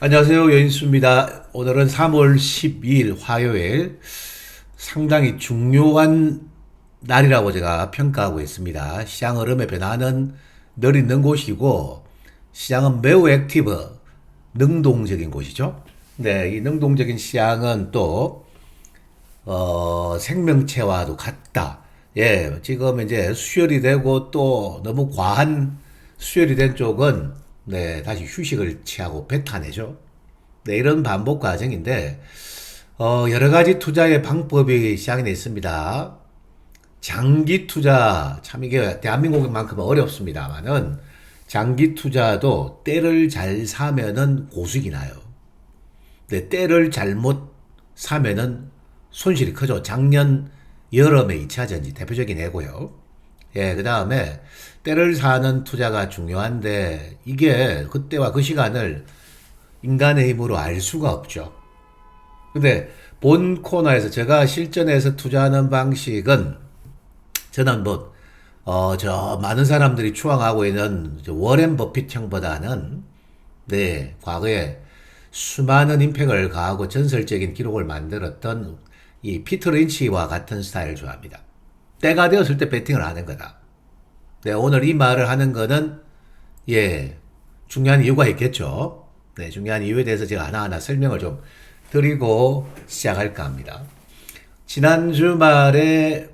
안녕하세요. 여인수입니다. 오늘은 3월 12일 화요일 상당히 중요한 날이라고 제가 평가하고 있습니다. 시장 흐름의 변화는 늘 있는 곳이고 시장은 매우 액티브, 능동적인 곳이죠. 네, 이 능동적인 시장은 또 생명체와도 같다. 예, 지금 이제 수혈이 되고 또 너무 과한 수혈이 된 쪽은 네, 다시 휴식을 취하고 뱉어내죠. 네, 이런 반복 과정인데 여러 가지 투자의 방법이 시장에 있습니다. 장기 투자 참 이게 대한민국만큼은 어렵습니다만은 장기 투자도 때를 잘 사면은 고수익이 나요. 근데 때를 잘못 사면은 손실이 크죠. 작년 여름에 2차 전지 대표적인 예고요. 예, 그 다음에 때를 사는 투자가 중요한데 이게 그때와 그 시간을 인간의 힘으로 알 수가 없죠. 근데 본 코너에서 제가 실전에서 투자하는 방식은 저는 뭐, 저 많은 사람들이 추앙하고 있는 워렌 버핏형보다는 네, 과거에 수많은 임팩을 가하고 전설적인 기록을 만들었던 이 피터 린치와 같은 스타일을 좋아합니다. 때가 되었을 때 배팅을 하는 거다. 네, 오늘 이 말을 하는 거는 예, 중요한 이유가 있겠죠. 네, 중요한 이유에 대해서 제가 하나하나 설명을 좀 드리고 시작할까 합니다. 지난 주말에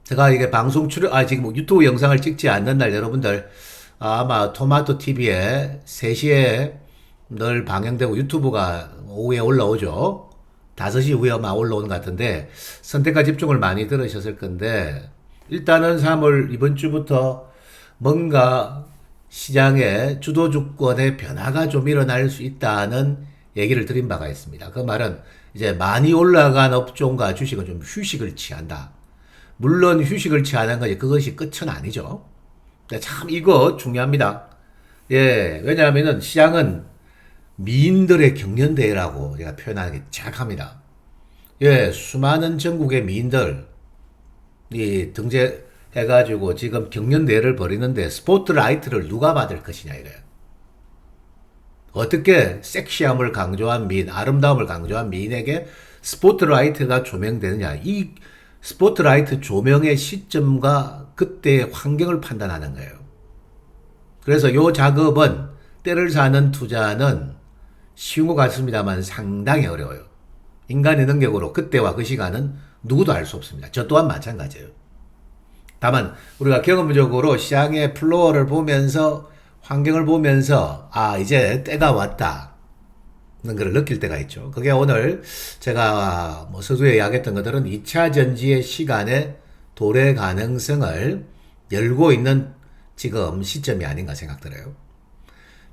제가 이게 방송 출연, 지금 유튜브 영상을 찍지 않는 날 여러분들 아마 토마토 TV에 3시에 늘 방영되고 유튜브가 오후에 올라오죠. 5시 후에 아마 올라오는 것 같은데 선택과 집중을 많이 들으셨을 건데 일단은 3월 이번 주부터 뭔가 시장의 주도 주권의 변화가 좀 일어날 수 있다는 얘기를 드린 바가 있습니다. 그 말은 이제 많이 올라간 업종과 주식은 좀 휴식을 취한다. 물론 휴식을 취하는 것이 그것이 끝은 아니죠. 참 이거 중요합니다. 예, 왜냐하면은 시장은 미인들의 경연대회라고 제가 표현하는 게 정확합니다. 예, 수많은 전국의 미인들 이 등재해가지고 지금 경연대회를 벌이는데 스포트라이트를 누가 받을 것이냐 이거예요. 어떻게 섹시함을 강조한 미인, 아름다움을 강조한 미인에게 스포트라이트가 조명되느냐. 이 스포트라이트 조명의 시점과 그때의 환경을 판단하는 거예요. 그래서 이 작업은 때를 사는 투자는 쉬운 것 같습니다만 상당히 어려워요. 인간의 능력으로 그때와 그 시간은 누구도 알 수 없습니다. 저 또한 마찬가지예요. 다만 우리가 경험적으로 시장의 플로어를 보면서 환경을 보면서 이제 때가 왔다 는 걸 느낄 때가 있죠. 그게 오늘 제가 뭐 서두에 이야기했던 것들은 2차 전지의 시간의 도래 가능성을 열고 있는 지금 시점이 아닌가 생각들어요.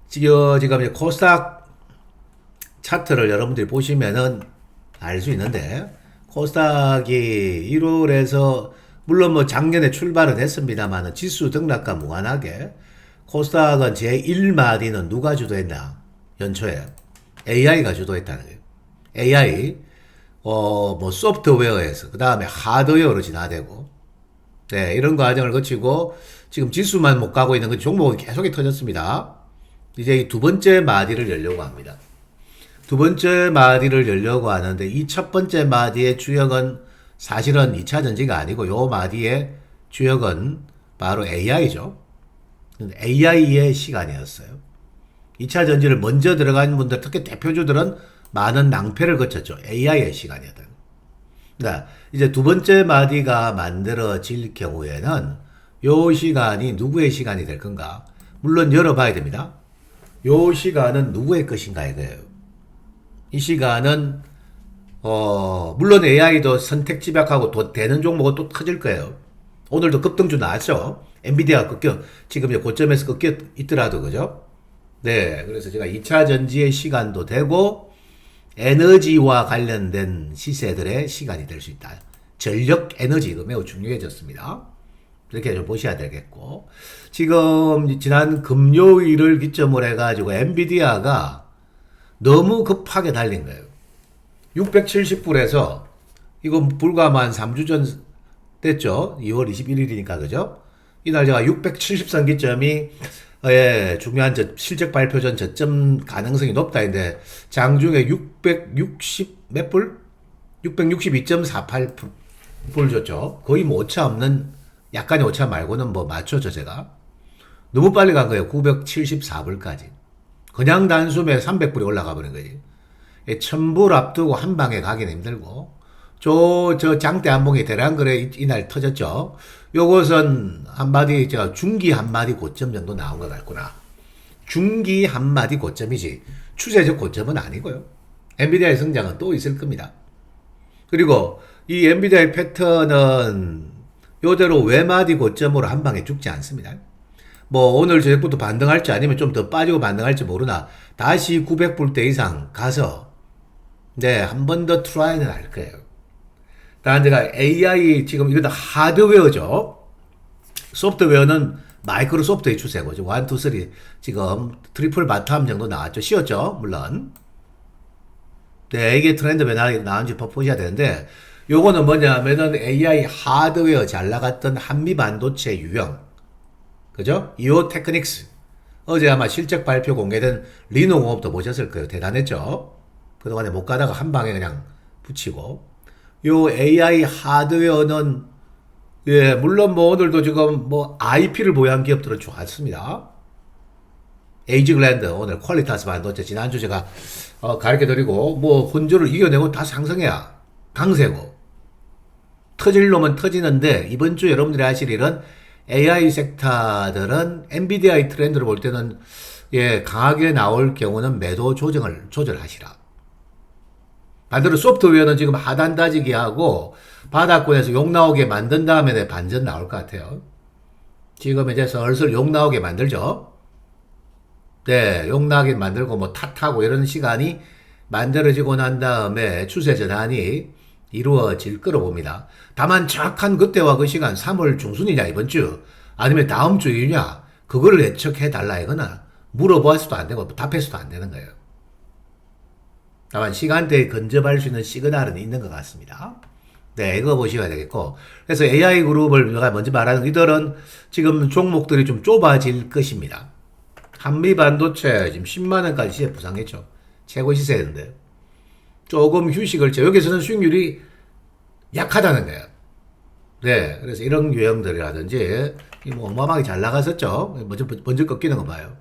지금 이제 코스닥 차트를 여러분들이 보시면은 알 수 있는데 코스닥이 1월에서 물론 뭐 작년에 출발은 했습니다만 지수 등락과 무관하게 코스닥은 제1마디는 누가 주도했나? 연초에 AI가 주도했다는 거예요. AI 뭐 소프트웨어에서 그 다음에 하드웨어로 진화되고 네, 이런 과정을 거치고 지금 지수만 못 가고 있는 그 종목은 계속 터졌습니다. 이제 이 두 번째 마디를 열려고 합니다. 두 번째 마디를 열려고 하는데 이 첫 번째 마디의 주역은 사실은 2차 전지가 아니고 요 마디의 주역은 바로 AI죠. AI의 시간이었어요. 2차 전지를 먼저 들어간 분들, 특히 대표주들은 많은 낭패를 거쳤죠. AI의 시간이었던. 그러니까 이제 두 번째 마디가 만들어질 경우에는 요 시간이 누구의 시간이 될 건가? 물론 열어봐야 됩니다. 요 시간은 누구의 것인가 이거예요. 이 시간은 물론 AI도 선택 집약하고 또 되는 종목은 또 터질 거예요. 오늘도 급등주 나왔죠. 엔비디아가 꺾여 지금 고점에서 꺾여 있더라도 그죠? 네, 그래서 제가 2차 전지의 시간도 되고 에너지와 관련된 시세들의 시간이 될 수 있다. 전력 에너지도 매우 중요해졌습니다. 이렇게 좀 보셔야 되겠고 지금 지난 금요일을 기점으로 해가지고 엔비디아가 너무 급하게 달린 거예요. 670불에서 이거 불과 한 3주 전 됐죠. 2월 21일이니까 그죠? 이날 제가 670선 기점이 예, 중요한 실적 발표 전 저점 가능성이 높다인데 장중에 660 몇 불? 662.48불 줬죠. 거의 뭐 오차 없는 약간의 오차 말고는 뭐 맞췄죠 제가. 너무 빨리 간 거예요. 974불까지. 그냥 단숨에 300불이 올라가 버린 거지. 1000불 앞두고 한 방에 가기는 힘들고. 저 장대 한봉이 대량거래 이날 터졌죠. 요것은 한마디, 제가 중기 한마디 고점 정도 나온 것 같구나. 중기 한마디 고점이지. 추세적 고점은 아니고요. 엔비디아의 성장은 또 있을 겁니다. 그리고 이 엔비디아의 패턴은 요대로 외마디 고점으로 한 방에 죽지 않습니다. 뭐 오늘 저녁부터 반등할지 아니면 좀 더 빠지고 반등할지 모르나 다시 900불대 이상 가서 네, 한 번 더 트라이는 할 거예요. 다른 제가 AI 지금 이거 다 하드웨어죠. 소프트웨어는 마이크로소프트의 추세고 지금 1, 2, 3 지금 트리플 바텀 정도 나왔죠. 쉬었죠. 물론. 네, 이게 트렌드 변화 나온지 보셔야 되는데 요거는 뭐냐면은 AI 하드웨어 잘 나갔던 한미 반도체 유형. 그죠? 이오 테크닉스. 어제 아마 실적 발표 공개된 리노공업도 보셨을 거예요. 대단했죠? 그동안에 못 가다가 한 방에 그냥 붙이고. 요 AI 하드웨어는, 예, 물론 뭐 오늘도 지금 뭐 IP를 보유한 기업들은 좋았습니다. 에이지글랜드, 오늘 퀄리타스 반도체 지난주 제가 가르쳐 드리고, 뭐 혼조를 이겨내고 다 상승해야 강세고. 터질 놈은 터지는데, 이번 주 여러분들이 하실 일은 AI 섹터들은 엔비디아의 트렌드를 볼 때는 예, 강하게 나올 경우는 매도 조절하시라. 반대로 소프트웨어는 지금 하단 다지기 하고 바닥권에서 욕 나오게 만든 다음에 반전 나올 것 같아요. 지금 이제 슬슬 욕 나오게 만들죠. 네, 욕 나게 만들고 뭐 탓하고 이런 시간이 만들어지고 난 다음에 추세 전환이 이루어질 거로 봅니다. 다만 정확한 그때와 그 시간 3월 중순이냐 이번 주 아니면 다음 주이냐 그거를 예측해 달라 이거나 물어보아서도 안 되고 답해서도 안 되는 거예요. 다만 시간대에 근접할 수 있는 시그널은 있는 것 같습니다. 네, 이거 보셔야 되겠고. 그래서 AI 그룹을 제가 먼저 말하는 이들은 지금 종목들이 좀 좁아질 것입니다. 한미 반도체 지금 10만원까지 시세 부상했죠. 최고 시세인데. 조금 휴식을, 여기서는 수익률이 약하다는 거예요. 네, 그래서 이런 유형들이라든지, 뭐 어마어마하게 잘 나갔었죠. 먼저 꺾이는 거 봐요.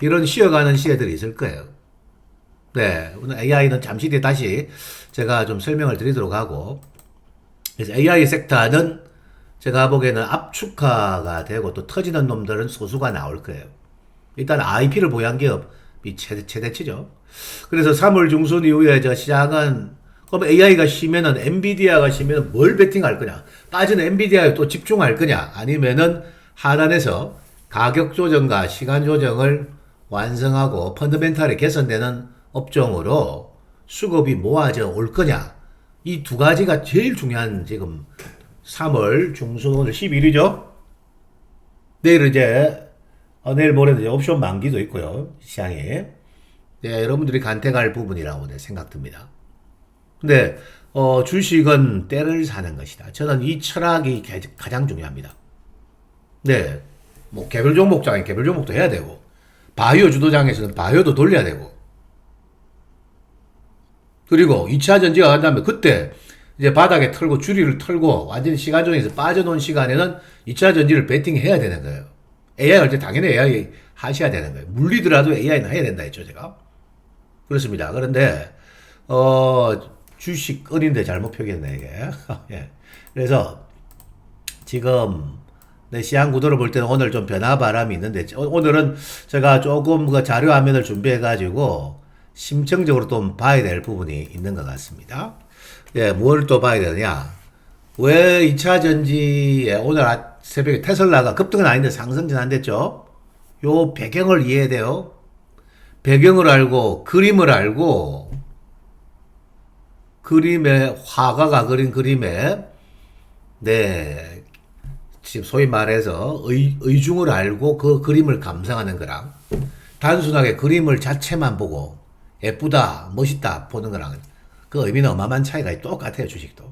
이런 쉬어가는 시세들이 있을 거예요. 네, 오늘 AI는 잠시 뒤에 다시 제가 좀 설명을 드리도록 하고, 그래서 AI 섹터는 제가 보기에는 압축화가 되고 또 터지는 놈들은 소수가 나올 거예요. 일단 IP를 보유한 기업이 최대치죠. 그래서 3월 중순 이후에 저 시장은 그럼 AI가 쉬면은 엔비디아가 쉬면은 뭘 베팅할 거냐? 빠진 엔비디아에 또 집중할 거냐? 아니면은 하단에서 가격 조정과 시간 조정을 완성하고 펀더멘탈이 개선되는 업종으로 수급이 모아져 올 거냐? 이 두 가지가 제일 중요한 지금 3월 중순 오늘 11일이죠? 내일 이제 내일 모레도 이제 옵션 만기도 있고요. 시장에. 네, 여러분들이 간택할 부분이라고 생각됩니다. 근데 주식은 때를 사는 것이다. 저는 이 철학이 가장 중요합니다. 네, 뭐 개별 종목장에 개별 종목도 해야 되고 바이오 주도장에서는 바이오도 돌려야 되고 그리고 2차 전지가 간다면 그때 이제 바닥에 털고 주리를 털고 완전히 시간종에서 빠져놓은 시간에는 2차 전지를 베팅해야 되는 거예요. AI 할 때 당연히 AI 하셔야 되는 거예요. 물리더라도 AI는 해야 된다 했죠 제가. 그렇습니다. 그런데 주식 어린데 잘못 표기했네 이게. 예. 그래서 지금 내 시장 구도를 볼 때는 오늘 좀 변화 바람이 있는데 오늘은 제가 조금 그 자료 화면을 준비해 가지고 심층적으로 또 봐야 될 부분이 있는 것 같습니다. 예, 뭘 또 봐야 되느냐? 왜 2차 전지에 오늘 새벽에 테슬라가 급등은 아닌데 상승 전환됐죠? 요 배경을 이해해야 돼요. 배경을 알고 그림을 알고 그림에 화가가 그린 그림에 네 지금 소위 말해서 의중을 알고 그 그림을 감상하는 거랑 단순하게 그림을 자체만 보고 예쁘다 멋있다 보는 거랑 그 의미는 어마어마한 차이가 똑같아요. 주식도.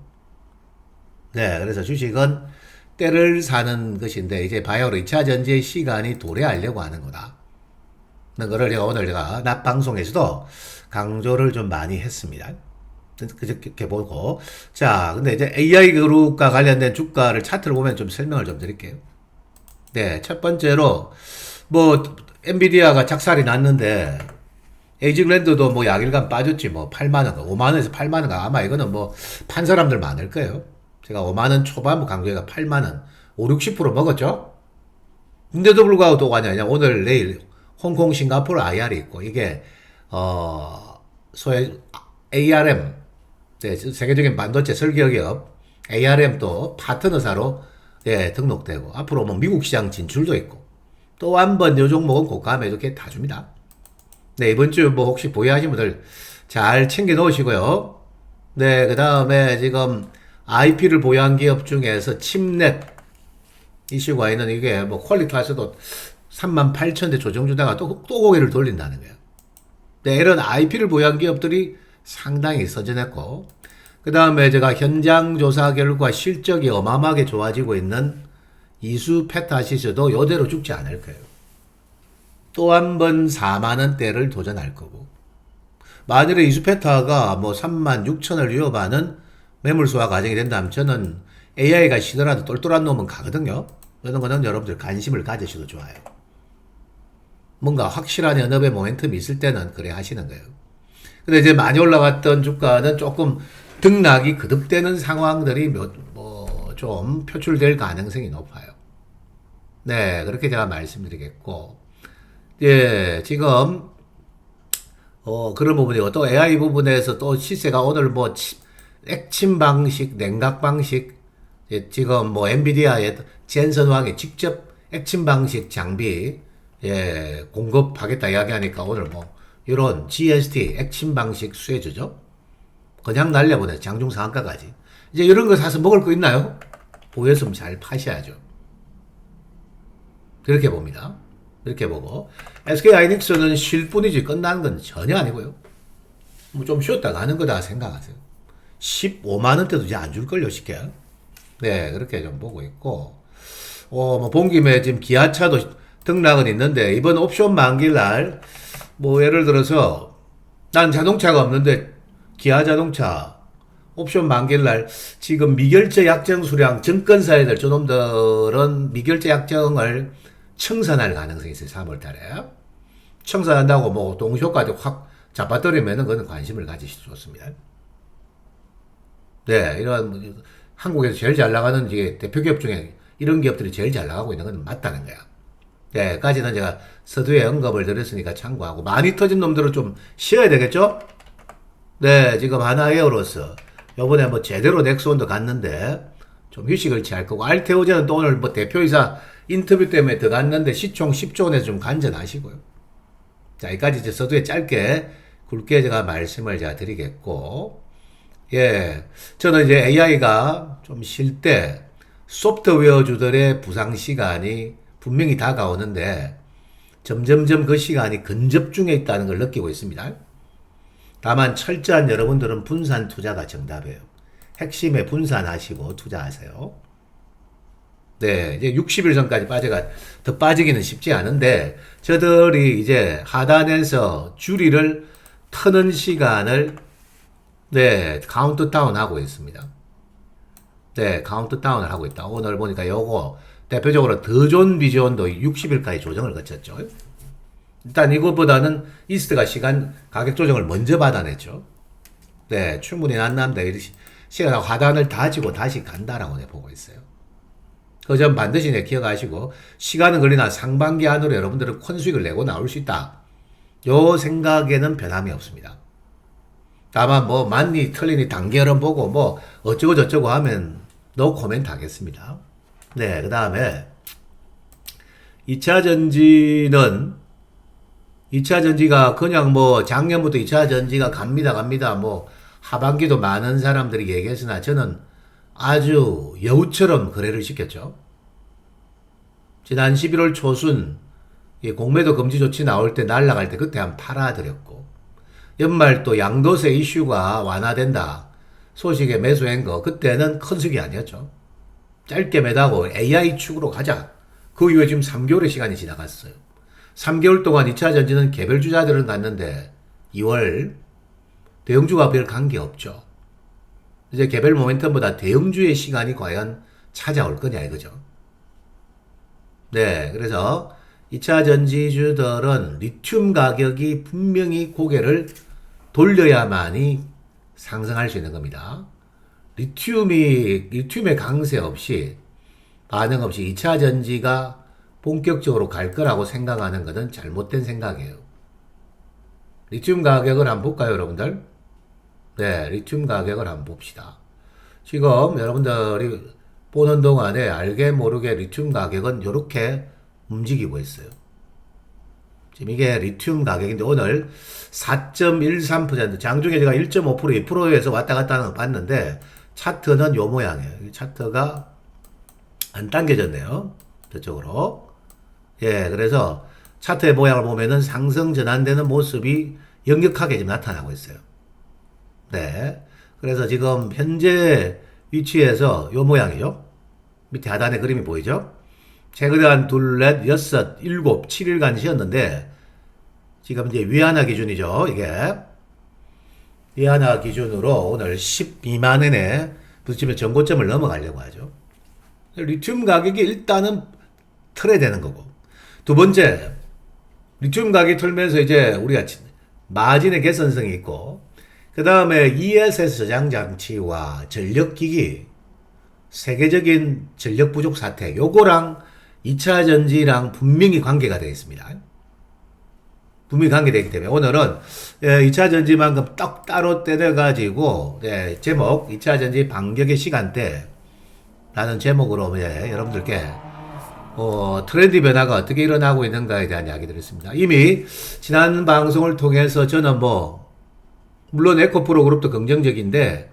네, 그래서 주식은 때를 사는 것인데 이제 바이오로 2차 전지의 시간이 도래하려고 하는 거다. 그거를 제가 오늘 낮 방송에서도 강조를 좀 많이 했습니다. 그렇게 보고. 자, 근데 이제 AI 그룹과 관련된 주가를 차트를 보면 좀 설명을 좀 드릴게요. 네, 첫 번째로, 뭐, 엔비디아가 작살이 났는데, 에이징랜드도 뭐 약일간 빠졌지, 뭐, 8만원, 5만원에서 8만원, 아마 이거는 뭐, 판 사람들 많을 거예요. 제가 5만원 초반부 강조해가 8만원, 5, 60% 먹었죠? 근데도 불구하고 또 가냐, 오늘, 내일, 홍콩, 싱가포르 IR이 있고, 이게, 소위 ARM, 네, 세계적인 반도체 설계기업 ARM도 파트너사로 예, 등록되고 앞으로 뭐 미국 시장 진출도 있고 또 한 번 요 종목은 고가면 이렇게 다 줍니다. 네, 이번 주 뭐 혹시 보유하신 분들 잘 챙겨 놓으시고요. 네, 그 다음에 지금 IP를 보유한 기업 중에서 칩넷 이슈가 있는 이게 뭐 퀄리티에서도 38,000대 조정 주다가 또 고개를 돌린다는 거예요. 네, 이런 IP를 보유한 기업들이 상당히 선전했고, 그 다음에 제가 현장 조사 결과 실적이 어마어마하게 좋아지고 있는 이수 페타시스도 이대로 죽지 않을 거예요. 또 한 번 4만원대를 도전할 거고, 만일에 이수 페타가 뭐 36,000을 위협하는 매물소화 과정이 된다면 저는 AI가 시더라도 똘똘한 놈은 가거든요. 이런 거는 여러분들 관심을 가지셔도 좋아요. 뭔가 확실한 연업의 모멘텀이 있을 때는 그래 하시는 거예요. 근데 이제 많이 올라갔던 주가는 조금 등락이 거듭되는 상황들이 좀 표출될 가능성이 높아요. 네, 그렇게 제가 말씀드리겠고, 예, 지금, 그런 부분이고, 또 AI 부분에서 또 시세가 오늘 뭐, 액침 방식, 냉각 방식, 예, 지금 뭐, 엔비디아의 젠슨왕이 직접 액침 방식 장비, 예, 공급하겠다 이야기하니까 오늘 뭐, 이런 GST, 액침 방식 수혜주죠? 그냥 날려보내, 장중 상한가까지. 이제 이런 거 사서 먹을 거 있나요? 보였으면 잘 파셔야죠. 그렇게 봅니다. 이렇게 보고. SK하이닉스는 쉴 뿐이지 끝나는 건 전혀 아니고요. 뭐 좀 쉬었다 가는 거다 생각하세요. 15만원대도 이제 안 줄걸요, 쉽게. 네, 그렇게 좀 보고 있고. 뭐, 본 김에 지금 기아차도 등락은 있는데, 이번 옵션 만기일 날, 뭐, 예를 들어서, 난 자동차가 없는데, 기아 자동차, 옵션 만기일 날, 지금 미결제 약정 수량, 증권사에들, 저놈들은 미결제 약정을 청산할 가능성이 있어요, 3월 달에. 청산한다고 뭐, 동시효까지 확 잡아떨이면은 그건 관심을 가지시기 좋습니다. 네, 이런, 한국에서 제일 잘 나가는 대표 기업 중에 이런 기업들이 제일 잘 나가고 있는 건 맞다는 거야. 네, 까지는 제가 서두에 언급을 드렸으니까 참고하고, 많이 터진 놈들은 좀 쉬어야 되겠죠? 네, 지금 하나에어로서, 요번에 뭐 제대로 넥스원도 갔는데, 좀 휴식을 취할 거고, 알테오제는 또 오늘 뭐 대표이사 인터뷰 때문에 더 갔는데, 시총 10조 원에서 좀 간전하시고요. 자, 여기까지 이제 서두에 짧게, 굵게 제가 말씀을 제가 드리겠고, 예, 저는 이제 AI가 좀 쉴 때, 소프트웨어주들의 부상 시간이 분명히 다가오는데 점점점 그 시간이 근접 중에 있다는 걸 느끼고 있습니다. 다만 철저한 여러분들은 분산 투자가 정답이에요. 핵심에 분산하시고 투자하세요. 네, 이제 60일 전까지 더 빠지기는 쉽지 않은데 저들이 이제 하단에서 주리를 트는 시간을 네, 카운트다운 하고 있습니다. 네, 카운트다운을 하고 있다. 오늘 보니까 요거 대표적으로 더존 비전도 60일까지 조정을 거쳤죠. 일단 이것보다는 이스트가 가격 조정을 먼저 받아냈죠. 네, 충분히 난남다. 시간 하단을 다지고 다시 간다라고 내 보고 있어요. 그 점 반드시 기억하시고, 시간은 걸리나 상반기 안으로 여러분들은 콘수익을 내고 나올 수 있다. 요 생각에는 변함이 없습니다. 다만 뭐 맞니 틀리니 단계를 보고 뭐 어쩌고 저쩌고 하면 노 코멘트 하겠습니다. 네, 그 다음에 2차 전지가 그냥 뭐 작년부터 2차 전지가 갑니다. 뭐 하반기도 많은 사람들이 얘기했으나 저는 아주 여우처럼 거래를 시켰죠. 지난 11월 초순 공매도 금지 조치 나올 때 날라갈 때 그때 한 팔아드렸고, 연말 또 양도세 이슈가 완화된다 소식에 매수한 거 그때는 큰 수익이 아니었죠. 짧게 매다고 AI 축으로 가자. 그 이후에 지금 3개월의 시간이 지나갔어요. 3개월 동안 2차 전지는 개별 주자들은 갔는데 2월 대형주가 별 관계 없죠. 이제 개별 모멘텀보다 대형주의 시간이 과연 찾아올 거냐 이거죠. 네, 그래서 2차 전지주들은 리튬 가격이 분명히 고개를 돌려야만이 상승할 수 있는 겁니다. 리튬의 강세 없이 반응 없이 2차 전지가 본격적으로 갈 거라고 생각하는 것은 잘못된 생각이에요. 리튬 가격을 한번 볼까요, 여러분들? 네, 리튬 가격을 한번 봅시다. 지금 여러분들이 보는 동안에 알게 모르게 리튬 가격은 이렇게 움직이고 있어요. 지금 이게 리튬 가격인데 오늘 4.13% 장중에 제가 1.5% 2%에서 왔다 갔다 하는 거 봤는데 차트는 요 모양이에요. 차트가 안 당겨졌네요. 저쪽으로. 예, 그래서 차트의 모양을 보면은 상승 전환되는 모습이 역력하게 지금 나타나고 있어요. 네. 그래서 지금 현재 위치에서 요 모양이죠. 밑에 하단에 그림이 보이죠? 최근에 한 둘, 넷, 여섯, 일곱, 7일간 쉬었는데 지금 이제 위안화 기준이죠. 이게 위안화 기준으로 오늘 12만 원에 부딪히면 전고점을 넘어가려고 하죠. 리튬 가격이 일단은 틀에 되는 거고 두 번째 리튬 가격이 틀면서 이제 우리가 마진의 개선성이 있고 그 다음에 ESS 저장 장치와 전력기기 세계적인 전력 부족 사태 요거랑 2차 전지랑 분명히 관계가 되어 있습니다. 분명히 관계되기 때문에 오늘은 2차 전지만큼 딱 따로 때려가지고 제목 2차 전지 반격의 시간대 라는 제목으로 여러분들께 트렌드 변화가 어떻게 일어나고 있는가에 대한 이야기를 했습니다. 이미 지난 방송을 통해서 저는 물론 에코프로 그룹도 긍정적인데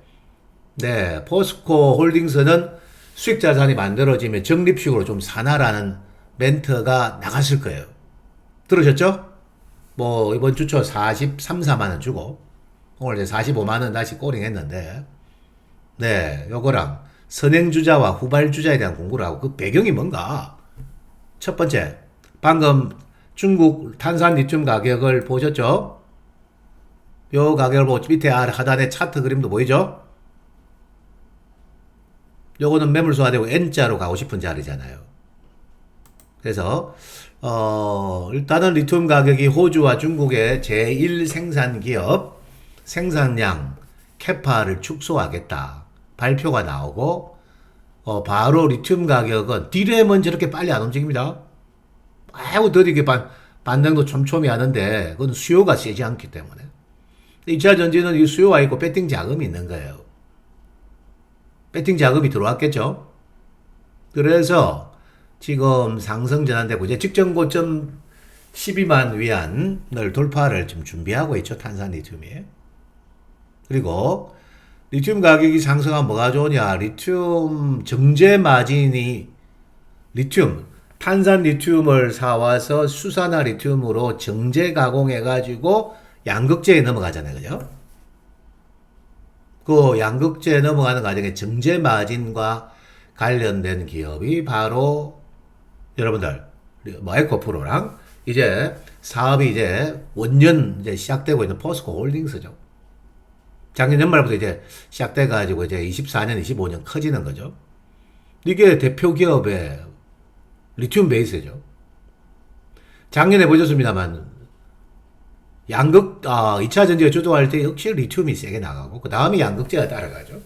포스코 홀딩스는 수익 자산이 만들어지면 적립식으로 좀 사나라는 멘트가 나갔을 거예요. 들으셨죠? 이번 주초 43, 4만 원 주고 오늘 이제 45만 원 다시 꼬링 했는데 요거랑 선행주자와 후발주자에 대한 공부를 하고 그 배경이 뭔가 첫 번째 방금 중국 탄산 리튬 가격을 보셨죠? 요 가격을 보고 밑에 하단에 차트 그림도 보이죠? 요거는 매물 소화되고 N자로 가고 싶은 자리잖아요. 그래서 일단은 리튬 가격이 호주와 중국의 제1 생산 기업 생산량 캐파를 축소하겠다 발표가 나오고 바로 리튬 가격은 디램은 저렇게 빨리 안 움직입니다. 아이고 더디게 반등도 촘촘히 하는데 그건 수요가 세지 않기 때문에 2차 전지는 이 수요가 있고 배팅 자금이 있는 거예요. 배팅 자금이 들어왔겠죠. 그래서 지금 상승 전환되고 이제 직전 고점 12만 위안을 돌파를 지금 준비하고 있죠. 탄산 리튬이. 그리고 리튬 가격이 상승하면 뭐가 좋으냐. 리튬 정제 마진이 탄산 리튬을 사와서 수산화 리튬으로 정제 가공해가지고 양극재에 넘어가잖아요. 그죠? 그 양극재에 넘어가는 과정에 정제 마진과 관련된 기업이 바로 여러분들 에코프로랑 이제 사업이 이제 원년 이제 시작되고 있는 포스코 홀딩스죠. 작년 연말부터 이제 시작돼 가지고 이제 24년, 25년 커지는 거죠. 이게 대표 기업의 리튬 베이스죠. 작년에 보셨습니다만 2차 전지가 주도할 때 역시 리튬이 세게 나가고 그 다음에 양극재가 따라가죠.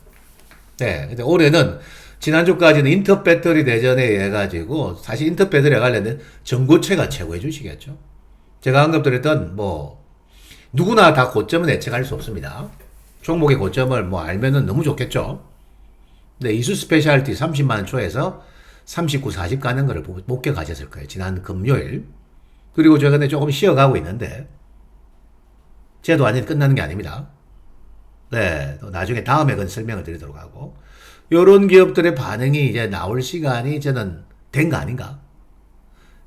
근데 올해는 지난주까지는 인터 배터리 대전에 의해 가지고 사실 인터 배터리에 관련된 전고체가 최고의 주식이었죠. 제가 언급 드렸던 누구나 다 고점은 예측할 수 없습니다. 종목의 고점을 알면은 너무 좋겠죠. 근데 이수 스페셜티 30만 초에서 39, 40 가는 거를 목격하셨을 거예요. 지난 금요일. 그리고 최근에 조금 쉬어가고 있는데 쟤도 완전히 끝나는 게 아닙니다. 또 나중에 다음에 그건 설명을 드리도록 하고 요런 기업들의 반응이 이제 나올 시간이 저는 된 거 아닌가.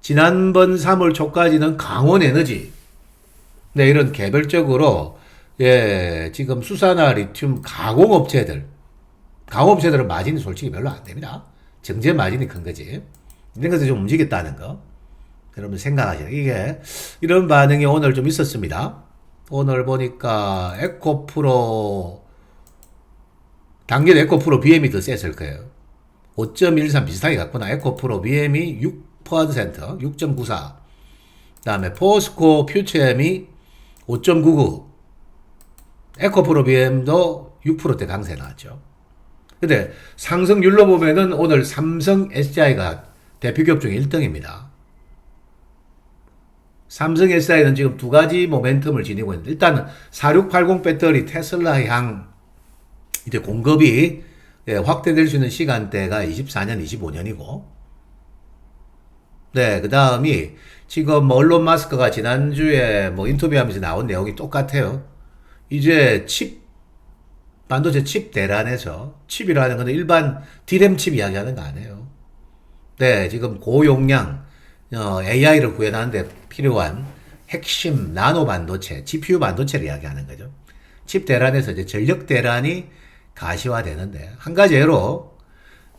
지난번 3월 초까지는 강원에너지 이런 개별적으로 지금 수산화 리튬 가공업체들은 마진이 솔직히 별로 안 됩니다. 정제 마진이 큰 거지. 이런 것을 좀 움직였다는 거. 여러분 생각하시죠. 이게 이런 반응이 오늘 좀 있었습니다. 오늘 보니까 에코프로 당기도 에코프로 BM이 더 셌을 거예요. 5.13 비슷하게 갔구나. 에코프로 BM이 6%, 6.94. 그 다음에 포스코 퓨처엠이 5.99. 에코프로 BM도 6%대 강세 나왔죠. 근데 상승률로 보면은 오늘 삼성 SDI가 대표기업 중에 1등입니다. 삼성 SDI는 지금 두 가지 모멘텀을 지니고 있는데, 일단은 4680 배터리 테슬라 향 이제 공급이 확대될 수 있는 시간대가 24년, 25년이고, 네, 그 다음이 지금 언론 마스크가 지난주에 인터뷰하면서 나온 내용이 똑같아요. 이제 반도체 칩 대란에서 칩이라는 건 일반 D램 칩 이야기하는 거 아니에요. 네, 지금 고용량 AI를 구현하는데 필요한 핵심 나노 반도체, GPU 반도체를 이야기하는 거죠. 칩 대란에서 이제 전력 대란이 가시화되는데, 한 가지 예로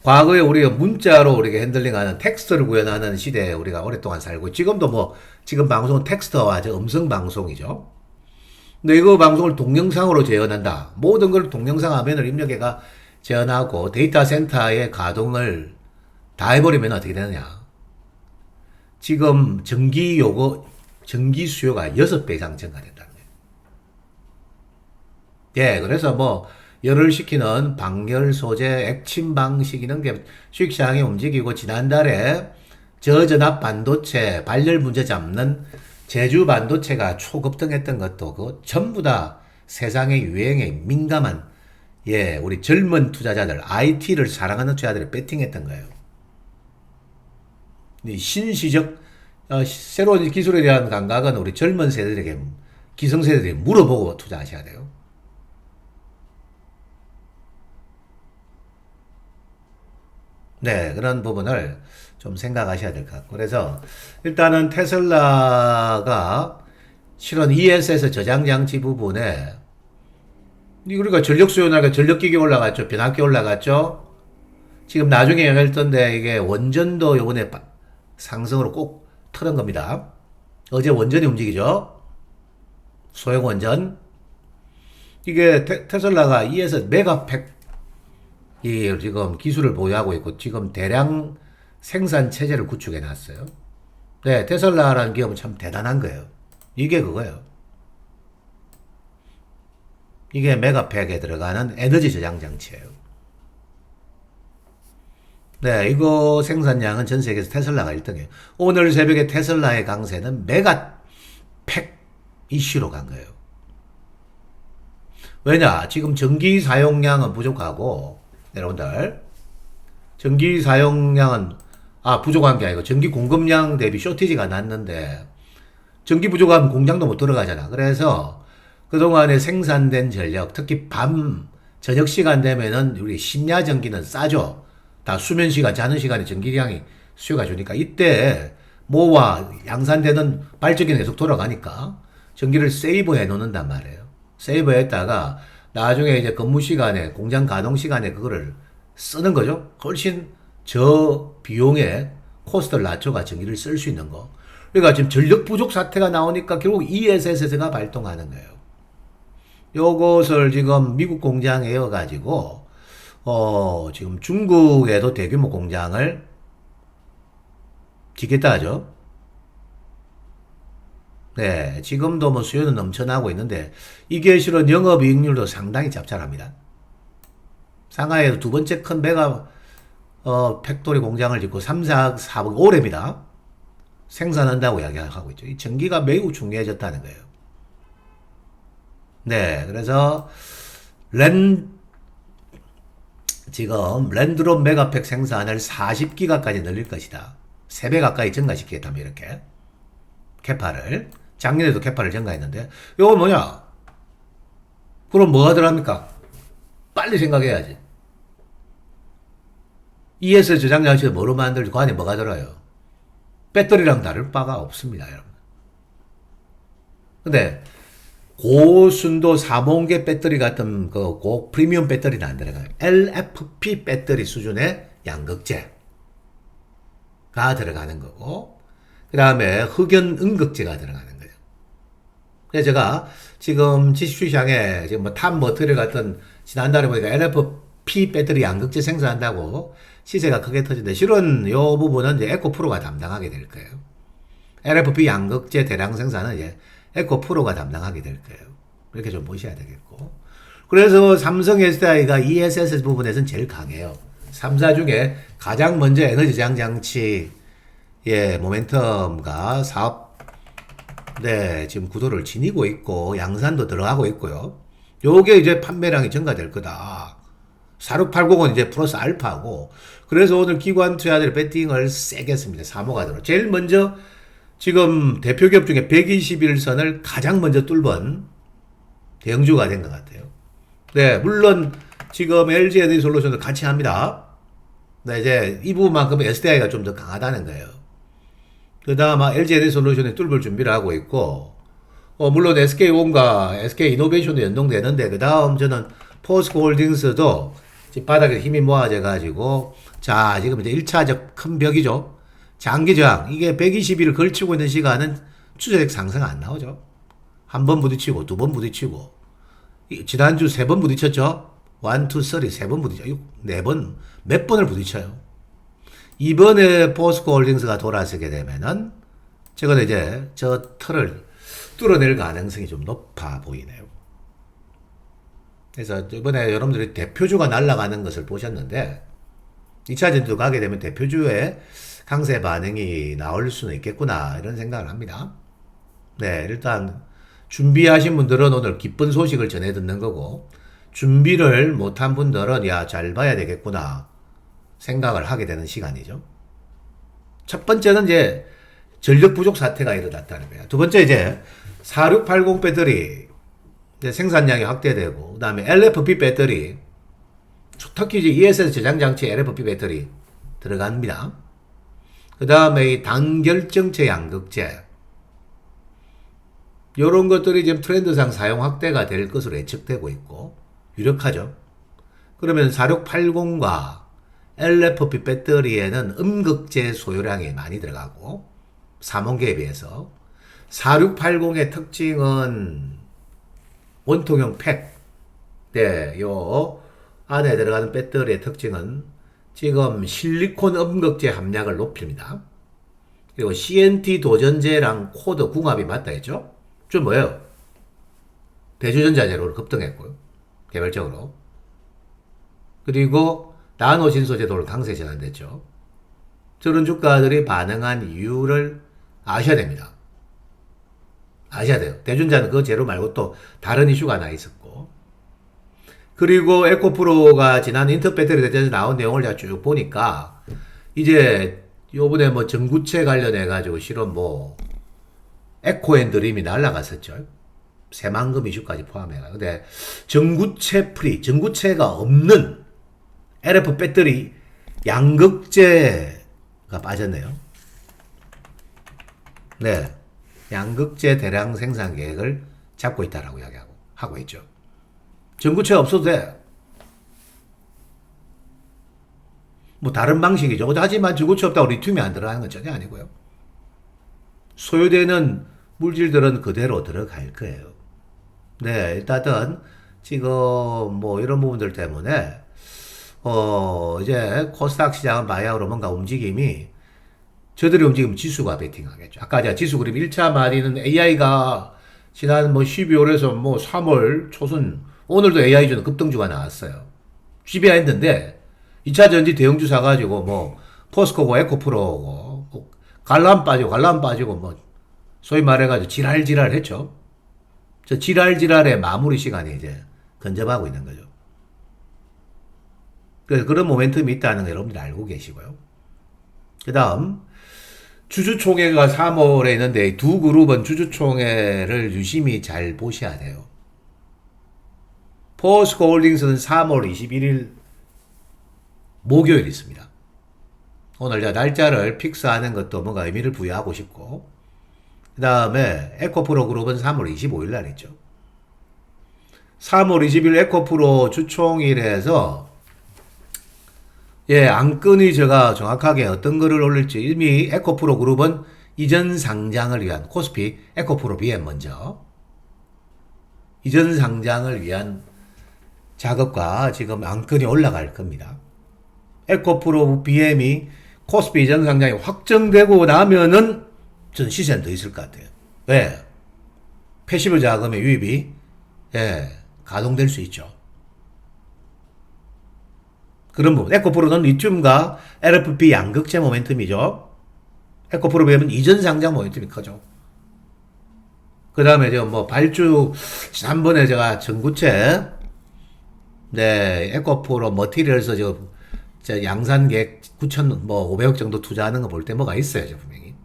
과거에 우리가 문자로 우리가 핸들링하는 텍스트를 구현하는 시대에 우리가 오랫동안 살고, 지금도 지금 방송은 텍스트와 음성 방송이죠. 근데 이거 방송을 동영상으로 재현한다. 모든 걸 동영상 화면을 입력해가 재현하고 데이터 센터의 가동을 다 해버리면 어떻게 되느냐. 지금 전기 수요가 6배 이상 증가된다는 거예요. 예, 그래서 열을 식히는 방열 소재, 액침 방식 이런 게 수익시장이 움직이고, 지난달에 저전압 반도체 발열 문제 잡는 제주 반도체가 초급등했던 것도 그거 전부 다 세상의 유행에 민감한 우리 젊은 투자자들, IT를 사랑하는 투자자들이 배팅했던 거예요. 신시적 새로운 기술에 대한 감각은 우리 젊은 세대들에게, 기성세대들이 물어보고 투자하셔야 돼요. 네, 그런 부분을 좀 생각하셔야 될 것 같고, 그래서 일단은 테슬라가 실은 ESS 저장장치 부분에 우리가 전력 수요나가 전력기기 올라갔죠, 변압기 올라갔죠. 지금 나중에 영향을 떴는데 이게 원전도 요번에 상승으로 꼭 틀은 겁니다. 어제 원전이 움직이죠. 소형 원전. 이게 테슬라가 ESS 메가팩 이 지금 기술을 보유하고 있고, 지금 대량 생산 체제를 구축해 놨어요. 네, 테슬라라는 기업은 참 대단한 거예요. 이게 그거예요. 이게 메가팩에 들어가는 에너지 저장 장치예요. 네, 이거 생산량은 전 세계에서 테슬라가 1등이에요. 오늘 새벽에 테슬라의 강세는 메가팩 이슈로 간 거예요. 왜냐? 지금 전기 사용량은 부족하고, 여러분들, 전기 사용량은 부족한 게 아니고 전기 공급량 대비 쇼티지가 났는데, 전기 부족하면 공장도 못 들어가잖아. 그래서 그동안에 생산된 전력, 특히 저녁 시간 되면은 우리 심야 전기는 싸죠. 다 수면 시간, 자는 시간에 전기량이 수요가 주니까, 이때 모와 양산되는 발전기는 계속 돌아가니까 전기를 세이브해 놓는단 말이에요. 세이브했다가 나중에 이제 근무 시간에, 공장 가동 시간에 그거를 쓰는 거죠. 훨씬 저 비용에 코스트를 낮춰가 전기를 쓸 수 있는 거. 그러니까 지금 전력 부족 사태가 나오니까 결국 ESS가 발동하는 거예요. 요것을 지금 미국 공장에 이어가지고, 지금 중국에도 대규모 공장을 짓겠다 하죠. 네, 지금도 수요는 넘쳐나고 있는데, 이게 실은 영업이익률도 상당히 짭짤합니다. 상하이에도 두 번째 큰 팩토리 공장을 짓고 3, 4억 올해입니다. 생산한다고 이야기하고 있죠. 이 전기가 매우 중요해졌다는 거예요. 네, 그래서 지금 랜드로 메가팩 생산을 40기가까지 늘릴 것이다. 3배 가까이 증가시키겠다며, 이렇게 캐파를. 작년에도 캐파를 증가했는데, 이건 뭐냐? 그럼 뭐가 들어갑니까? 빨리 생각해야지. ES 저장장치를 뭐로 만들지? 그 안에 뭐가 들어요? 배터리랑 다를 바가 없습니다, 여러분. 근데 고순도 4번계 배터리 같은 프리미엄 배터리는 안 들어가요. LFP 배터리 수준의 양극재. 들어가는 거고, 그 다음에 흑연응급제가 들어가는 거죠. 그래서 제가 지금 지수시장에 지금 뭐 탑머터리 같은 지난달에 보니까 LFP 배터리 양극재 생산한다고 시세가 크게 터진데, 실은 요 부분은 이제 에코프로가 담당하게 될 거예요. LFP 양극재 대량 생산은 이제 에코프로가 담당하게 될 거예요. 이렇게 좀 보셔야 되겠고. 그래서 삼성 SDI가 ESS 부분에서는 제일 강해요. 3사 중에 가장 먼저 에너지 저장 장치의 모멘텀과 사업, 지금 구도를 지니고 있고, 양산도 들어가고 있고요. 요게 이제 판매량이 증가될 거다. 4680은 이제 플러스 알파고, 그래서 오늘 기관 투자들의 배팅을 세게 했습니다. 사모가 들어. 제일 먼저 지금 대표 기업 중에 121선을 가장 먼저 뚫은 대형주가 된 것 같아요. 네, 물론 지금 LG 에너지솔루션도 같이 합니다. 네, 이제 이 부분만큼 SDI가 좀 더 강하다는 거예요. 그 다음 LG 에너지솔루션이 뚫을 준비를 하고 있고, 물론 SK온과 SK이노베이션도 연동되는데, 그 다음 저는 포스코홀딩스도 바닥에 힘이 모아져 가지고, 자, 지금 이제 1차적 큰 벽이죠. 장기 저항. 이게 120일을 걸치고 있는 시간은 추세적 상승 안 나오죠. 한 번 부딪히고, 두 번 부딪히고, 지난주 3번 부딪혔죠? 1, 2, 3, 3번 부딪혀요. 4번, 몇 번을 부딪혀요. 이번에 포스코 홀딩스가 돌아서게 되면은, 저건 이제 저 틀을 뚫어낼 가능성이 좀 높아 보이네요. 그래서 이번에 여러분들이 대표주가 날아가는 것을 보셨는데, 2차전도 가게 되면 대표주의 강세 반응이 나올 수는 있겠구나, 이런 생각을 합니다. 네, 일단 준비하신 분들은 오늘 기쁜 소식을 전해 듣는 거고, 준비를 못한 분들은 야, 잘 봐야 되겠구나 생각을 하게 되는 시간이죠. 첫 번째는 이제 전력 부족 사태가 일어났다는 거예요. 두 번째 이제 4680 배터리 이제 생산량이 확대되고, 그 다음에 LFP 배터리, 특히 이제 ESS 저장 장치 LFP 배터리 들어갑니다. 그 다음에 이 단결정체 양극재, 요런 것들이 지금 트렌드상 사용 확대가 될 것으로 예측되고 있고, 유력하죠. 그러면 4680과 LFP 배터리에는 음극재 소요량이 많이 들어가고, 삼원계에 비해서 4680의 특징은 원통형 팩. 네, 요 안에 들어가는 배터리의 특징은 지금 실리콘 음극재 함량을 높입니다. 그리고 CNT 도전제랑 코드 궁합이 맞다 했죠? 좀 뭐예요? 대주전자 재료를 급등했고요. 개별적으로. 그리고 나노 신소제도를 강세 전환됐죠. 저런 주가들이 반응한 이유를 아셔야 됩니다. 아셔야 돼요. 대주전자는 그 재료 말고 또 다른 이슈가 하나 있었고. 그리고 에코프로가 지난 인터배터리 대전에서 나온 내용을 제가 쭉 보니까, 이제 요번에 뭐 전구체 관련해가지고 실은 뭐 에코앤드림이 날라갔었죠. 새만금 이슈까지 포함해가. 근데 전구체 프리, 전구체가 없는 LF 배터리 양극재가 빠졌네요. 네, 양극재 대량 생산 계획을 잡고 있다라고 이야기하고 하고 있죠. 전구체가 없어도 돼. 뭐 다른 방식이죠. 하지만 전구체 없다고 리튬이 안 들어가는 건 전혀 아니고요. 소요되는 물질들은 그대로 들어갈 거예요. 네, 일단은 지금 뭐 이런 부분들 때문에 이제 코스닥 시장은 바이아우로 뭔가 움직임이, 저들이 움직이면 지수가 베팅하겠죠. 아까 제가 지수 그림 1차 마디는 AI가 지난 뭐 12월에서 뭐 3월 초순, 오늘도 AI주는 급등주가 나왔어요. GBI 했는데 2차 전지 대형주 사가지고 뭐 포스코고 에코프로고 갈람 빠지고 뭐 소위 말해가지고 지랄 했죠. 저 지랄의 마무리 시간이 이제 근접하고 있는 거죠. 그래서 그런 모멘텀이 있다는 거 여러분들 알고 계시고요. 그 다음 주주총회가 3월에 있는데 두 그룹은 주주총회를 유심히 잘 보셔야 돼요. 포스코 홀딩스는 3월 21일 목요일 있습니다. 오늘 제가 날짜를 픽스하는 것도 뭔가 의미를 부여하고 싶고, 그 다음에 에코프로 그룹은 3월 25일 날 있죠. 3월 20일 에코프로 주총일에서 예, 안건이 제가 정확하게 어떤 거를 올릴지 이미 에코프로 그룹은 이전 상장을 위한 코스피 에코프로 BM 먼저 이전 상장을 위한 작업과 지금 안건이 올라갈 겁니다. 에코프로 BM이 코스피 이전 상장이 확정되고 나면은 전 시세는 더 있을 것 같아요. 왜? 패시브 자금의 유입이 예, 가동될 수 있죠. 그런 부분. 에코프로는 리튬과 LFP 양극재 모멘텀이죠. 에코프로 BM은 이전 상장 모멘텀이 커죠. 그 다음에 뭐 발주 지난번에 제가 전구체 네 에코프로 머티리얼에서 저 양산 계획 9천 뭐 500억 정도 투자하는 거 볼 때 뭐가 있어요, 분명히.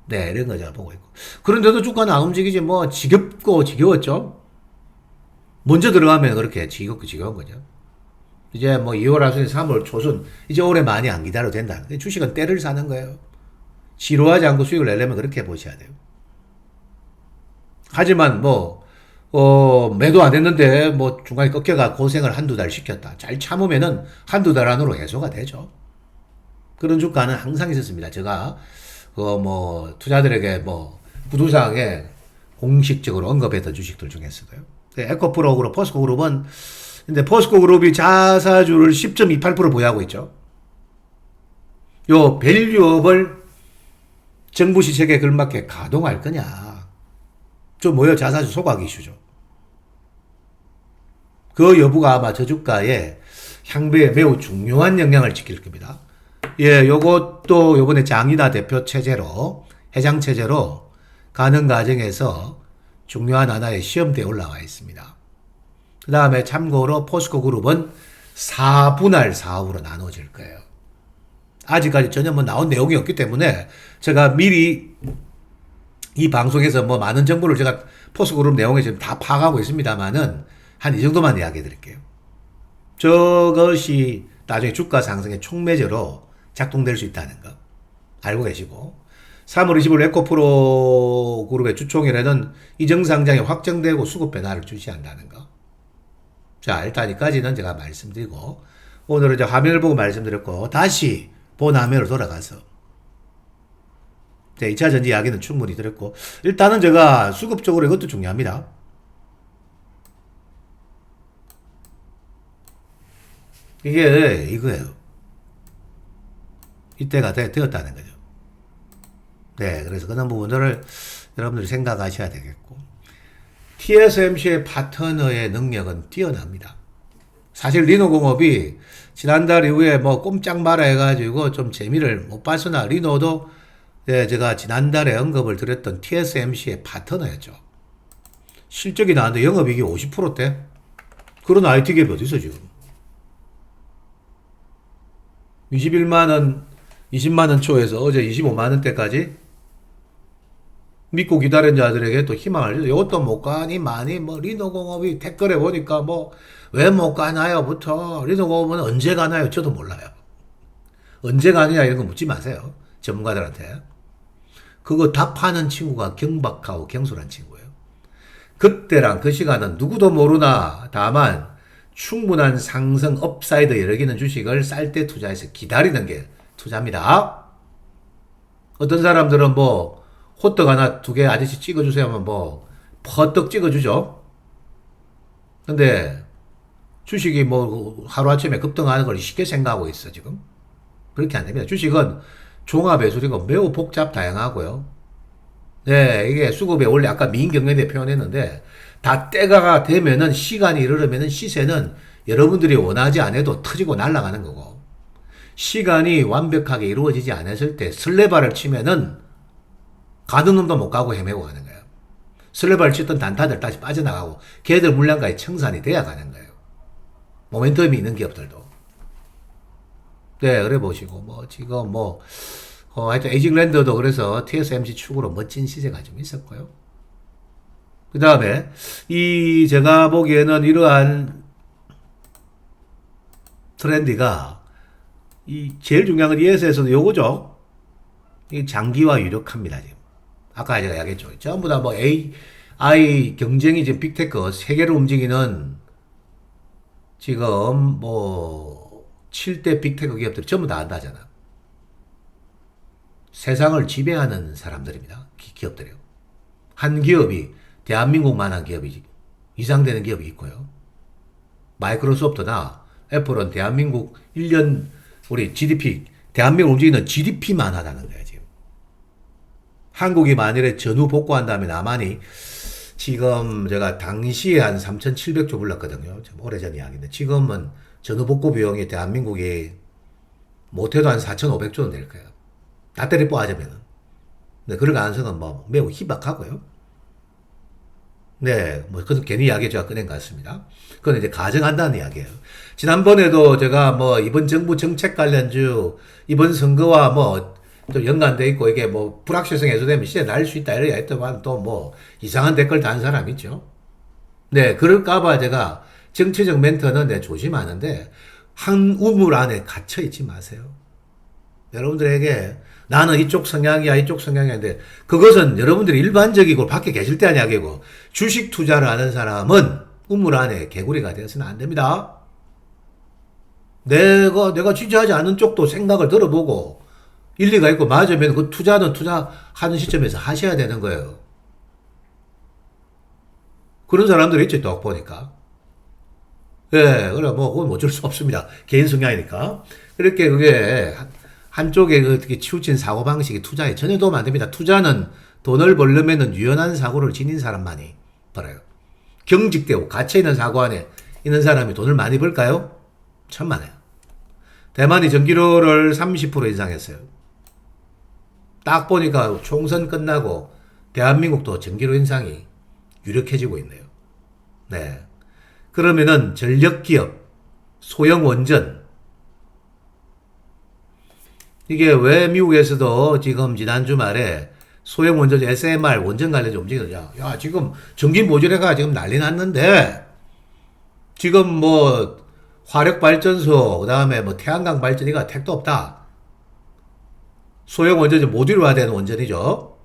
네, 이런 거 제가 보고 있고. 그런데도 주가는 안 움직이지 뭐 지겹고 지겨웠죠. 먼저 들어가면 그렇게 지겹고 지겨운 거죠. 이제 뭐 2월 하순, 3월 초순 이제 올해 많이 안 기다려도 된다. 주식은 때를 사는 거예요. 지루하지 않고 수익을 내려면 그렇게 보셔야 돼요. 하지만 매도 안 했는데 뭐 중간에 꺾여가 고생을 한두 달 시켰다. 잘 참으면은 한두 달 안으로 해소가 되죠. 그런 주가는 항상 있었습니다. 제가 투자들에게 부두상에 공식적으로 언급했던 주식들 중에서도요. 에코프로 그룹, 포스코 그룹은 근데 포스코 그룹이 자사주를 10.28% 보유하고 있죠. 요 밸류업을 정부 시책에 걸맞게 가동할 거냐. 좀 뭐요? 자사주 소각 이슈죠. 그 여부가 아마 저주가의 향배에 매우 중요한 영향을 지킬 겁니다. 예, 요것도 요번에 장인하 대표 체제로, 회장 체제로 가는 과정에서 중요한 하나의 시험대에 올라와 있습니다. 그 다음에 참고로 포스코 그룹은 4분할 사업으로 나눠질 거예요. 아직까지 전혀 나온 내용이 없기 때문에 제가 미리 이 방송에서 많은 정보를 제가 포스코 그룹 내용에 지금 다 파악하고 있습니다만은 한 이 정도만 이야기 드릴게요. 저것이 나중에 주가 상승의 촉매제로 작동될 수 있다는 거 알고 계시고 3월 25일 에코프로 그룹의 주총회에는 이정상장이 확정되고 수급 변화를 주시한다는 거. 자, 일단 여기까지는 제가 말씀드리고 오늘은 이제 화면을 보고 말씀드렸고 다시 본 화면으로 돌아가서 2차 전지 이야기는 충분히 드렸고 일단은 제가 수급적으로 이것도 중요합니다. 이게 이거예요. 이때가 되었다는 거죠. 네, 그래서 그런 부분들을 여러분들이 생각하셔야 되겠고 TSMC의 파트너의 능력은 뛰어납니다. 사실 리노공업이 지난달 이후에 꼼짝 마라 해가지고 좀 재미를 못 봤으나 리노도 제가 지난달에 언급을 드렸던 TSMC의 파트너였죠. 실적이 나왔는데 영업이익이 50%대? 그런 IT 기업이 어디서 지금? 21만원, 20만원 초에서 어제 25만원대까지 믿고 기다린 자들에게 또 희망을 주죠. 이것도 못 가니 많이 리노공업이 댓글에 보니까 왜 못 가나요? 부터 리노공업은 언제 가나요? 저도 몰라요. 언제 가느냐 이런 거 묻지 마세요. 전문가들한테. 그거 답하는 친구가 경박하고 경솔한 친구예요. 그때랑 그 시간은 누구도 모르나 다만 충분한 상승 업사이드 여기는 주식을 쌀 때 투자해서 기다리는 게 투자입니다. 어떤 사람들은 호떡 하나 두 개 아저씨 찍어주세요 하면 퍼떡 찍어주죠. 근데 주식이 하루아침에 급등하는 걸 쉽게 생각하고 있어 지금. 그렇게 안 됩니다. 주식은 종합예술이고 매우 복잡 다양하고요. 네, 이게 수급에 원래 아까 미인경련대 표현했는데 다 때가 되면은 시간이 이르면은 시세는 여러분들이 원하지 않아도 터지고 날아가는 거고 시간이 완벽하게 이루어지지 않았을 때 설레발을 치면은 가는 놈도 못 가고 헤매고 가는 거예요. 설레발을 치던 단타들 다시 빠져나가고 걔들 물량가에 청산이 돼야 가는 거예요. 모멘텀이 있는 기업들도. 네, 그래 보시고 지금 하여튼 에이징랜드도 그래서 TSMC 축으로 멋진 시세가 좀 있었고요. 그 다음에 제가 보기에는 이러한 트렌드가 제일 중요한 건 ES에서도 요거죠. 이 장기화 유력합니다 지금. 아까 제가 이야기했죠. 전부 다 AI 경쟁이 지금 빅테크 세계를 움직이는 지금 7대 빅테크 기업들이 전부 다 한다잖아. 세상을 지배하는 사람들입니다. 기업들이요. 한 기업이 대한민국만한 기업이 이상 되는 기업이 있고요. 마이크로소프트나 애플은 대한민국 1년 우리 GDP, 대한민국 움직이는 GDP만 하다는 거야, 지금. 한국이 만일에 전후 복구한다면 남한이 지금 제가 당시에 한 3,700조 불렀거든요. 좀 오래전 이야기인데 지금은 전후 복구 비용이 대한민국이 못해도 한 4,500조는 될 거예요. 다 때리 뽀아자면은. 네, 그럴 가능성은 뭐 매우 희박하고요. 네, 뭐, 그건 괜히 이야기 제가 꺼낸 것 같습니다. 그건 이제 가정한다는 이야기예요. 지난번에도 제가 뭐, 이번 정부 정책 관련주, 이번 선거와 뭐, 또 연관돼 있고, 이게 뭐, 불확실성 해소되면 시대 날 수 있다, 이렇게 했더만 또 뭐, 이상한 댓글 단 사람 있죠. 네, 그럴까봐 제가 정치적 멘트는 네, 조심하는데, 한 우물 안에 갇혀 있지 마세요. 여러분들에게 나는 이쪽 성향이야, 이쪽 성향이야인데, 그것은 여러분들이 일반적이고 밖에 계실 때 한 이야기고, 주식 투자를 하는 사람은 우물 안에 개구리가 되어서는 안 됩니다. 내가 지지하지 않는 쪽도 생각을 들어보고, 일리가 있고 맞으면 그 투자는 투자하는 시점에서 하셔야 되는 거예요. 그런 사람들이 있죠, 또 보니까. 예, 그래, 뭐, 그건 어쩔 수 없습니다. 개인 성향이니까. 그렇게 그게, 한쪽에 어떻게 치우친 사고방식이 투자에 전혀 도움 안 됩니다. 투자는 돈을 벌려면은 유연한 사고를 지닌 사람만이 벌어요. 경직되고 갇혀있는 사고 안에 있는 사람이 돈을 많이 벌까요? 천만에요. 대만이 전기료를 30% 인상했어요. 딱 보니까 총선 끝나고 대한민국도 전기료 인상이 유력해지고 있네요. 네. 그러면은 전력기업, 소형 원전, 이게 왜 미국에서도 지금 지난주 말에 소형 원전 SMR 원전 관련해서 움직이느냐. 야, 지금 전기 모듈해가 지금 난리 났는데, 지금 뭐, 화력발전소, 그 다음에 뭐 태양광 발전이가 택도 없다. 소형 원전이 모듈화된 원전이죠.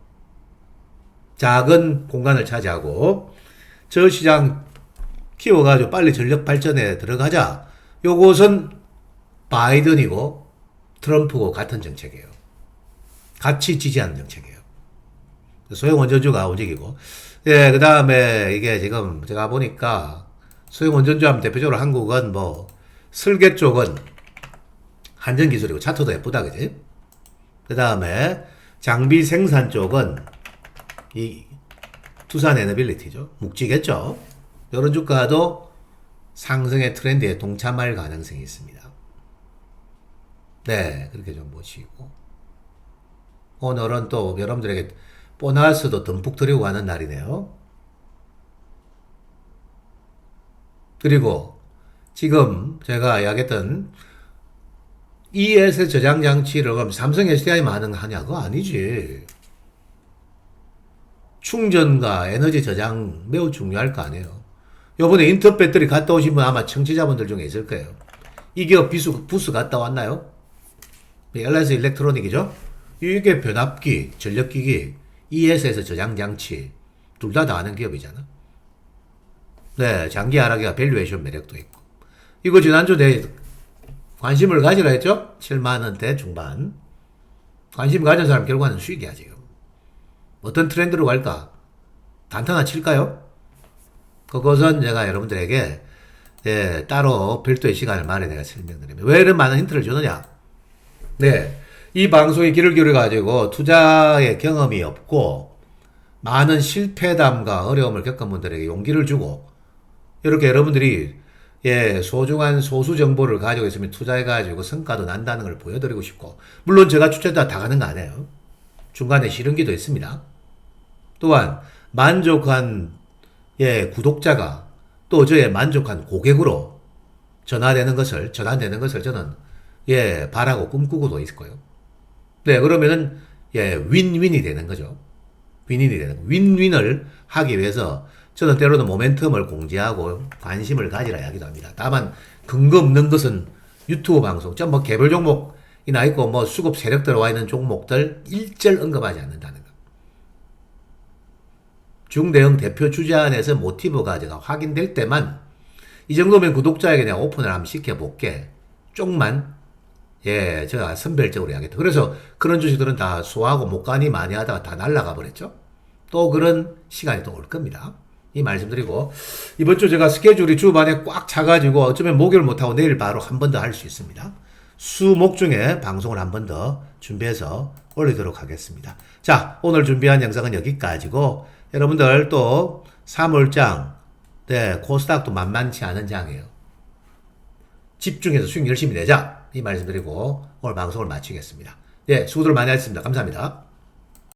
작은 공간을 차지하고, 저 시장 키워가지고 빨리 전력 발전에 들어가자. 요것은 바이든이고, 트럼프고 같은 정책이에요. 같이 지지하는 정책이에요. 소형 원전주가 움직이고. 예, 그 다음에 이게 지금 제가 보니까 소형 원전주 하면 대표적으로 한국은 뭐 설계 쪽은 한전 기술이고 차트도 예쁘다, 그지? 그 다음에 장비 생산 쪽은 이 두산 에너빌리티죠. 묵지겠죠? 이런 주가도 상승의 트렌드에 동참할 가능성이 있습니다. 네, 그렇게 좀 보시고. 오늘은 또 여러분들에게 보너스도 듬뿍 드리고 가는 날이네요. 그리고 지금 제가 이야기했던 ES 저장 장치를 그럼 삼성 SDI만 하냐? 그거 아니지. 충전과 에너지 저장 매우 중요할 거 아니에요. 요번에 인터 배터리 갔다 오신 분 아마 청취자분들 중에 있을 거예요. 이 기업 부스 갔다 왔나요? LS 일렉트로닉이죠? 이게 변압기, 전력기기, ES에서 저장장치, 둘 다 하는 기업이잖아. 네, 장기 하락이가 밸류에이션 매력도 있고. 이거 지난주 내 관심을 가지라 했죠? 7만원대 중반. 관심 가진 사람 결과는 수익이야, 지금. 어떤 트렌드로 갈까? 단타나 칠까요? 그것은 제가 여러분들에게, 예, 따로 별도의 시간을 마련해 내가 설명드립니다. 왜 이런 많은 힌트를 주느냐? 네. 이 방송에 귀를 기울여가지고 투자의 경험이 없고 많은 실패담과 어려움을 겪은 분들에게 용기를 주고 이렇게 여러분들이 예, 소중한 소수 정보를 가지고 있으면 투자해가지고 성과도 난다는 걸 보여드리고 싶고 물론 제가 추천다 다 가는 거 아니에요. 중간에 싫은기도 있습니다. 또한 만족한 예, 구독자가 또 저의 만족한 고객으로 전환되는 것을 저는 예, 바라고 꿈꾸고도 있고요. 네, 그러면은, 예, 윈윈이 되는 거죠. 윈윈이 되는 거. 윈윈을 하기 위해서 저는 때로는 모멘텀을 공지하고 관심을 가지라 이야기도 합니다. 다만, 근거 없는 것은 유튜브 방송, 좀 뭐 개별 종목이나 있고 뭐 수급 세력 들어와 있는 종목들 일절 언급하지 않는다는 거. 중대형 대표 주자 안에서 모티브가 제가 확인될 때만 이 정도면 구독자에게 내가 오픈을 한번 시켜볼게. 쪽만 예, 제가 선별적으로 해야겠다. 그래서 그런 주식들은 다 수하고 못가니 많이 하다가 다 날아가 버렸죠. 또 그런 시간이 또 올 겁니다. 이 말씀드리고 이번 주 제가 스케줄이 주반에 꽉 차가지고 어쩌면 목요일 못하고 내일 바로 한 번 더 할 수 있습니다. 수목 중에 방송을 한 번 더 준비해서 올리도록 하겠습니다. 자, 오늘 준비한 영상은 여기까지고 여러분들 또 3월장 네, 코스닥도 만만치 않은 장이에요. 집중해서 수익 열심히 내자 이 말씀드리고 오늘 방송을 마치겠습니다. 예, 수고들 많이 하셨습니다. 감사합니다.